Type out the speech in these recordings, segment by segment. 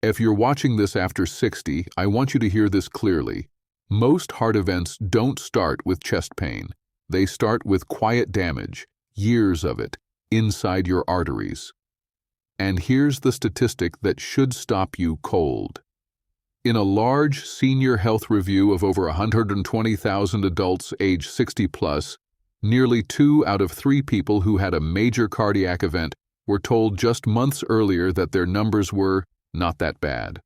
If you're watching this after 60, I want you to hear this clearly. Most heart events don't start with chest pain. They start with quiet damage, years of it, inside your arteries. And here's the statistic that should stop you cold. In a large senior health review of over 120,000 adults age 60 plus, nearly 2 out of 3 people who had a major cardiac event were told just months earlier that their numbers were not that bad.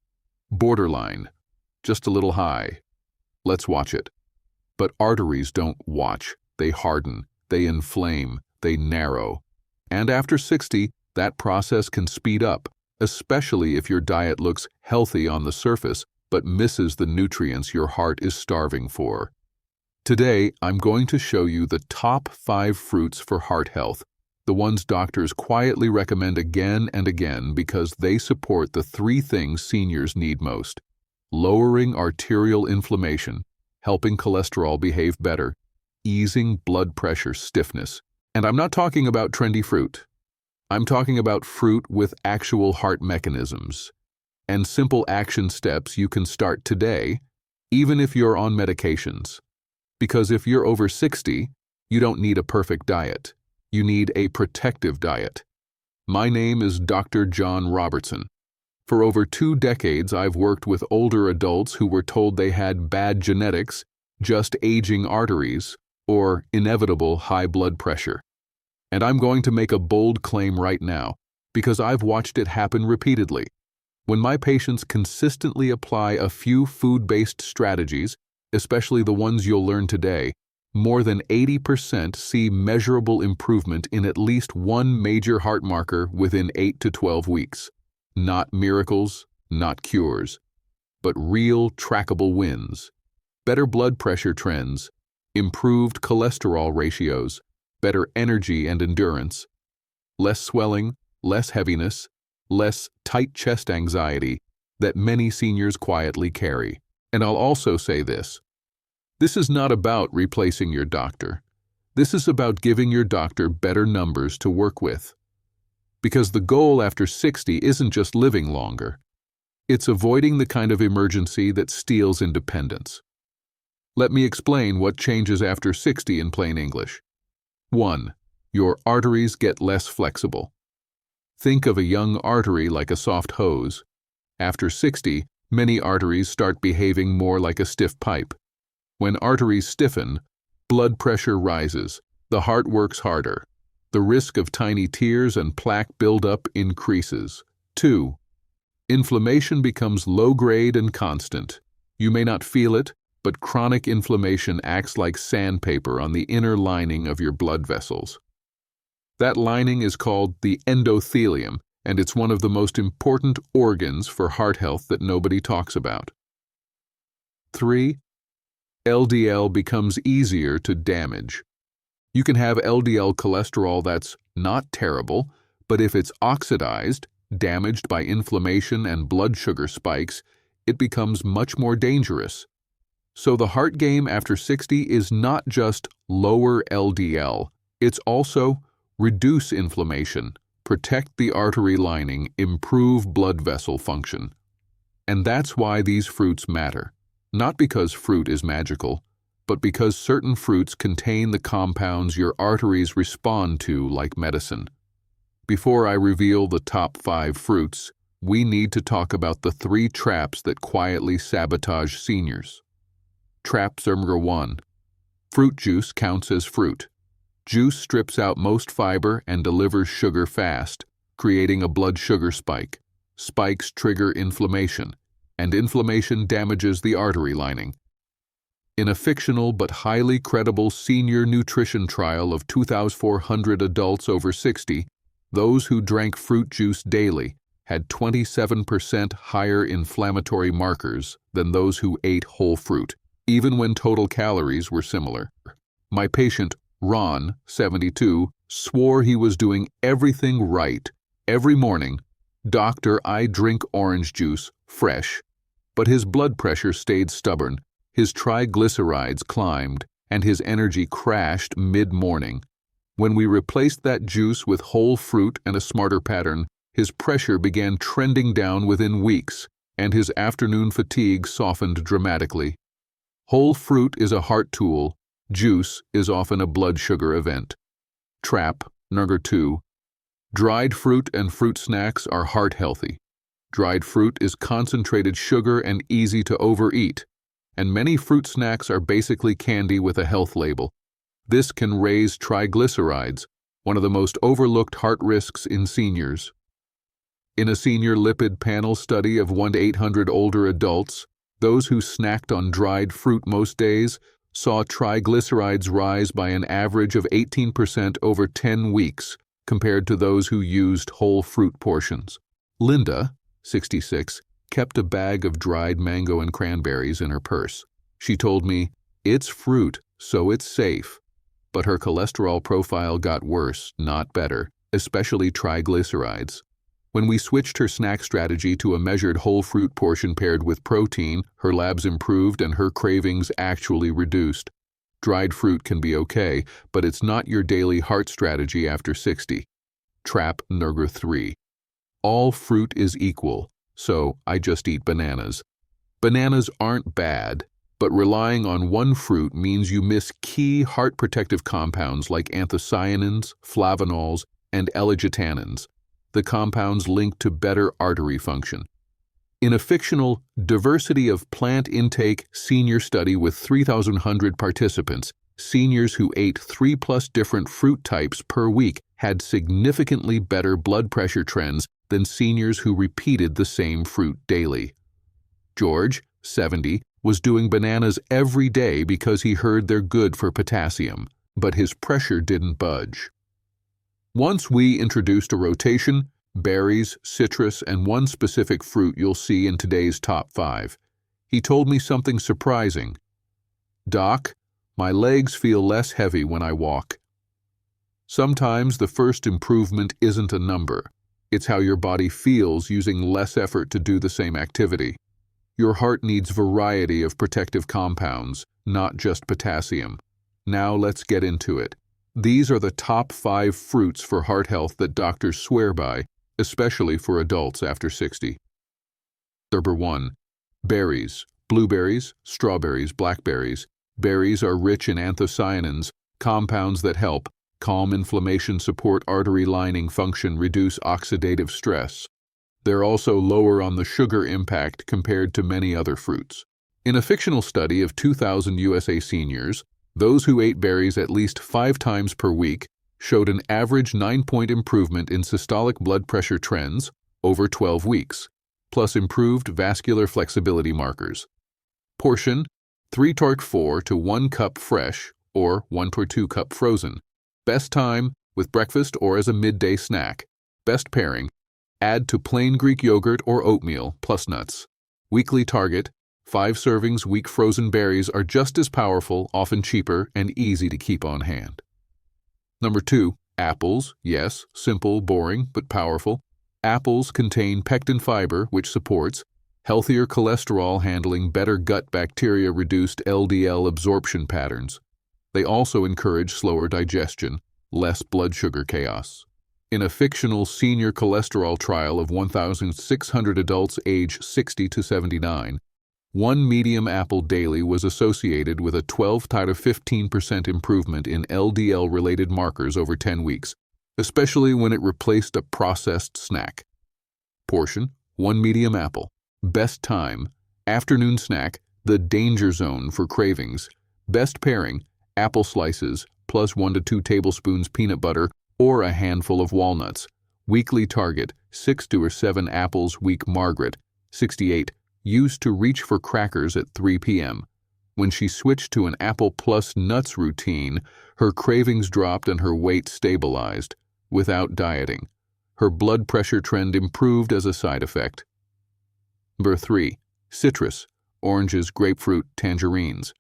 Borderline, just a little high. Let's watch it. But arteries don't watch. They harden, they inflame, they narrow. And after 60, that process can speed up, especially if your diet looks healthy on the surface but misses the nutrients your heart is starving for. Today, I'm going to show you the top 5 fruits for heart health, the ones doctors quietly recommend again and again because they support the 3 things seniors need most: lowering arterial inflammation, helping cholesterol behave better, easing blood pressure stiffness. And I'm not talking about trendy fruit. I'm talking about fruit with actual heart mechanisms and simple action steps you can start today, even if you're on medications. Because if you're over 60, you don't need a perfect diet. You need a protective diet. My name is Dr. John Robertson. For over 2 decades, I've worked with older adults who were told they had bad genetics, just aging arteries, or inevitable high blood pressure. And I'm going to make a bold claim right now, because I've watched it happen repeatedly. When my patients consistently apply a few food-based strategies, especially the ones you'll learn today, more than 80% see measurable improvement in at least one major heart marker within 8 to 12 weeks. Not miracles, not cures, but real trackable wins. Better blood pressure trends, improved cholesterol ratios, better energy and endurance, less swelling, less heaviness, less tight chest anxiety that many seniors quietly carry. And I'll also say this. This is not about replacing your doctor. This is about giving your doctor better numbers to work with. Because the goal after 60 isn't just living longer. It's avoiding the kind of emergency that steals independence. Let me explain what changes after 60 in plain English. 1. Your arteries get less flexible. Think of a young artery like a soft hose. After 60, many arteries start behaving more like a stiff pipe. When arteries stiffen, blood pressure rises, the heart works harder. The risk of tiny tears and plaque buildup increases. 2. Inflammation becomes low-grade and constant. You may not feel it, but chronic inflammation acts like sandpaper on the inner lining of your blood vessels. That lining is called the endothelium, and it's one of the most important organs for heart health that nobody talks about. 3. LDL becomes easier to damage. You can have LDL cholesterol that's not terrible, but if it's oxidized, damaged by inflammation and blood sugar spikes, it becomes much more dangerous. So the heart game after 60 is not just lower LDL, it's also reduce inflammation, protect the artery lining, improve blood vessel function. And that's why these fruits matter. Not because fruit is magical, but because certain fruits contain the compounds your arteries respond to like medicine. Before I reveal the top 5 fruits, we need to talk about the 3 traps that quietly sabotage seniors. Trap number 1. Fruit juice counts as fruit. Juice strips out most fiber and delivers sugar fast, creating a blood sugar spike. Spikes trigger inflammation, and inflammation damages the artery lining. In a fictional but highly credible senior nutrition trial of 2,400 adults over 60, those who drank fruit juice daily had 27% higher inflammatory markers than those who ate whole fruit, even when total calories were similar. My patient, Ron, 72, swore he was doing everything right. Every morning, "Doctor, I drink orange juice, fresh." But his blood pressure stayed stubborn, his triglycerides climbed, and his energy crashed mid-morning. When we replaced that juice with whole fruit and a smarter pattern, his pressure began trending down within weeks, and his afternoon fatigue softened dramatically. Whole fruit is a heart tool. Juice is often a blood sugar event. Trap, number 2. Dried fruit and fruit snacks are heart healthy. Dried fruit is concentrated sugar and easy to overeat, and many fruit snacks are basically candy with a health label. This can raise triglycerides, one of the most overlooked heart risks in seniors. In a senior lipid panel study of 1 to 800 older adults, those who snacked on dried fruit most days saw triglycerides rise by an average of 18% over 10 weeks compared to those who used whole fruit portions. Linda, 66, kept a bag of dried mango and cranberries in her purse. She told me, "It's fruit, so it's safe." But her cholesterol profile got worse, not better, especially triglycerides. When we switched her snack strategy to a measured whole fruit portion paired with protein, her labs improved and her cravings actually reduced. Dried fruit can be okay, but it's not your daily heart strategy after 60. Trap number 3. All fruit is equal, so I just eat bananas. Bananas aren't bad, but relying on one fruit means you miss key heart protective compounds like anthocyanins, flavanols, and L-argitannins, the compounds linked to better artery function. In a fictional diversity of plant intake senior study with 3,100 participants, seniors who ate 3+ different fruit types per week had significantly better blood pressure trends than seniors who repeated the same fruit daily. George, 70, was doing bananas every day because he heard they're good for potassium, but his pressure didn't budge. Once we introduced a rotation, berries, citrus, and one specific fruit you'll see in today's top 5. He told me something surprising. "Doc, my legs feel less heavy when I walk." Sometimes the first improvement isn't a number. It's how your body feels using less effort to do the same activity. Your heart needs variety of protective compounds, not just potassium. Now let's get into it. These are the top 5 fruits for heart health that doctors swear by, especially for adults after 60. Number 1. Berries. Blueberries, strawberries, blackberries. Berries are rich in anthocyanins, compounds that help calm inflammation, support artery lining function, reduce oxidative stress. They're also lower on the sugar impact compared to many other fruits. In a fictional study of 2,000 USA seniors, those who ate berries at least 5 times per week showed an average 9-point improvement in systolic blood pressure trends over 12 weeks, plus improved vascular flexibility markers. Portion: 3/4 to 1 cup fresh or 1/2 cup frozen. Best time with breakfast or as a midday snack. Best pairing: add to plain Greek yogurt or oatmeal plus nuts. Weekly target: 5 servings. Weak frozen berries are just as powerful, often cheaper, and easy to keep on hand. Number 2, apples. Yes, simple, boring, but powerful. Apples contain pectin fiber, which supports healthier cholesterol handling, better gut bacteria, reduced LDL absorption patterns. They also encourage slower digestion, less blood sugar chaos. In a fictional senior cholesterol trial of 1,600 adults aged 60 to 79, 1 medium apple daily was associated with a 12 to 15% improvement in LDL-related markers over 10 weeks, especially when it replaced a processed snack. Portion: 1 medium apple. Best time: afternoon snack, the danger zone for cravings. Best pairing: apple slices plus 1 to 2 tablespoons peanut butter or a handful of walnuts. Weekly target: 6 to 7 apples. Week. Margaret, 68, used to reach for crackers at 3 p.m. When she switched to an apple plus nuts routine, her cravings dropped and her weight stabilized. Without dieting, her blood pressure trend improved as a side effect. Number 3. Citrus. Oranges, grapefruit, tangerines.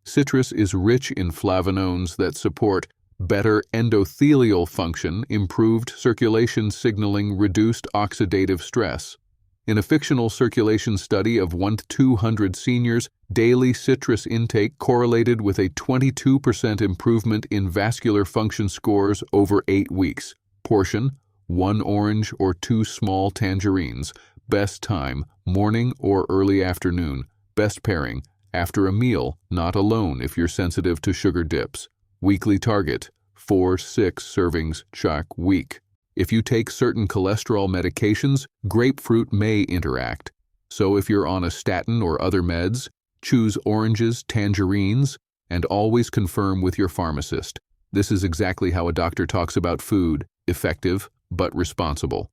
Citrus is rich in flavonoids that support better endothelial function, improved circulation signaling, reduced oxidative stress. In a fictional circulation study of 1 to 200 seniors, daily citrus intake correlated with a 22% improvement in vascular function scores over 8 weeks. Portion: 1 orange or 2 small tangerines. Best time, morning or early afternoon. Best pairing, after a meal, not alone if you're sensitive to sugar dips. Weekly target, 4-6 servings check week. If you take certain cholesterol medications, grapefruit may interact. So if you're on a statin or other meds, choose oranges, tangerines, and always confirm with your pharmacist. This is exactly how a doctor talks about food, effective but responsible.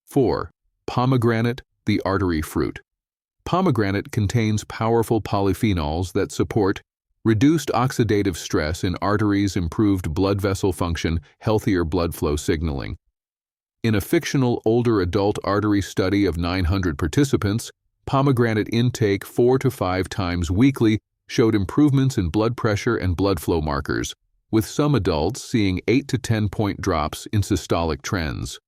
4. Pomegranate, the artery fruit. Pomegranate contains powerful polyphenols that support reduced oxidative stress in arteries, improved blood vessel function, healthier blood flow signaling. In a fictional older adult artery study of 900 participants, pomegranate intake 4 to 5 times weekly showed improvements in blood pressure and blood flow markers, with some adults seeing 8 to 10-point drops in systolic trends.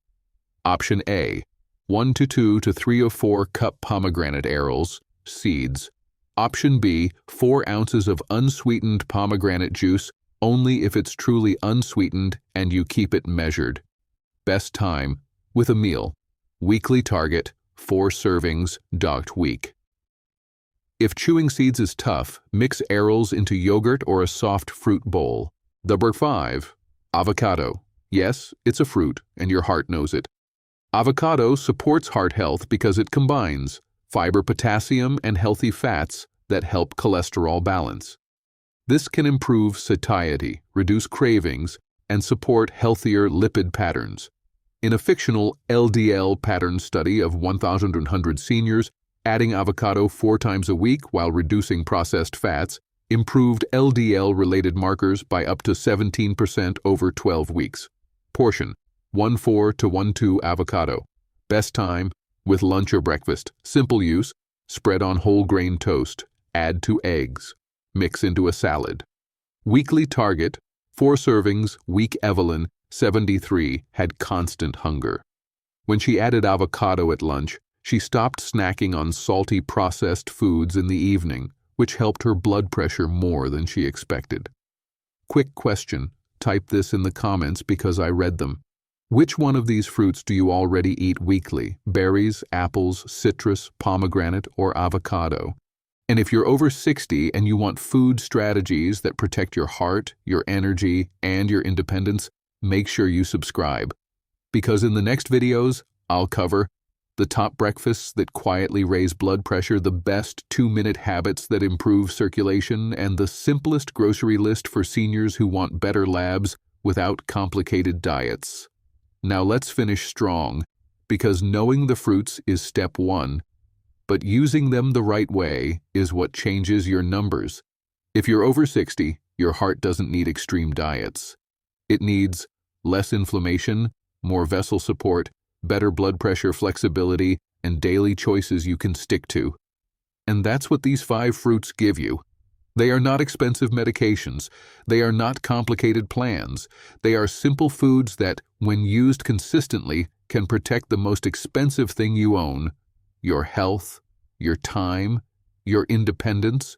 Option A, 1 to 2 to 3 or 4 cup pomegranate arils, seeds. Option B, 4 ounces of unsweetened pomegranate juice, only if it's truly unsweetened and you keep it measured. Best time, with a meal. Weekly target, 4 servings, docked week. If chewing seeds is tough, mix arils into yogurt or a soft fruit bowl. Number 5. Avocado. Yes, it's a fruit, and your heart knows it. Avocado supports heart health because it combines fiber, potassium, and healthy fats that help cholesterol balance. This can improve satiety, reduce cravings, and support healthier lipid patterns. In a fictional LDL pattern study of 1,100 seniors, adding avocado 4 times a week while reducing processed fats improved LDL-related markers by up to 17% over 12 weeks. Portion, 1/4 to 1/2 avocado. Best time, with lunch or breakfast. Simple use, spread on whole grain toast, add to eggs, mix into a salad. Weekly target, 4 servings, weak. Evelyn, 73, had constant hunger. When she added avocado at lunch, she stopped snacking on salty processed foods in the evening, which helped her blood pressure more than she expected. Quick question, type this in the comments because I read them. Which one of these fruits do you already eat weekly? Berries, apples, citrus, pomegranate, or avocado? And if you're over 60 and you want food strategies that protect your heart, your energy, and your independence, make sure you subscribe. Because in the next videos, I'll cover the top breakfasts that quietly raise blood pressure, the best 2-minute habits that improve circulation, and the simplest grocery list for seniors who want better labs without complicated diets. Now let's finish strong, because knowing the fruits is step 1, but using them the right way is what changes your numbers. If you're over 60, your heart doesn't need extreme diets. It needs less inflammation, more vessel support, better blood pressure flexibility, and daily choices you can stick to. And that's what these 5 fruits give you. They are not expensive medications. They are not complicated plans. They are simple foods that, when used consistently, can protect the most expensive thing you own, your health, your time, your independence.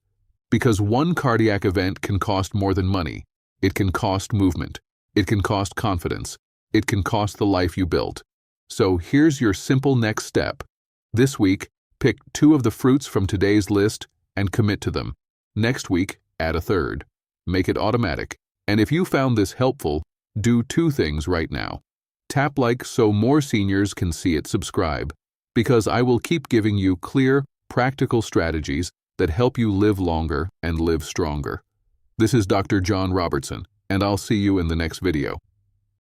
Because one cardiac event can cost more than money. It can cost movement. It can cost confidence. It can cost the life you built. So here's your simple next step. This week, pick 2 of the fruits from today's list and commit to them. Next week, add a 3rd. Make it automatic. And if you found this helpful, do 2 things right now. Tap like so more seniors can see it. Subscribe, because I will keep giving you clear, practical strategies that help you live longer and live stronger. This is Dr. John Robertson, and I'll see you in the next video.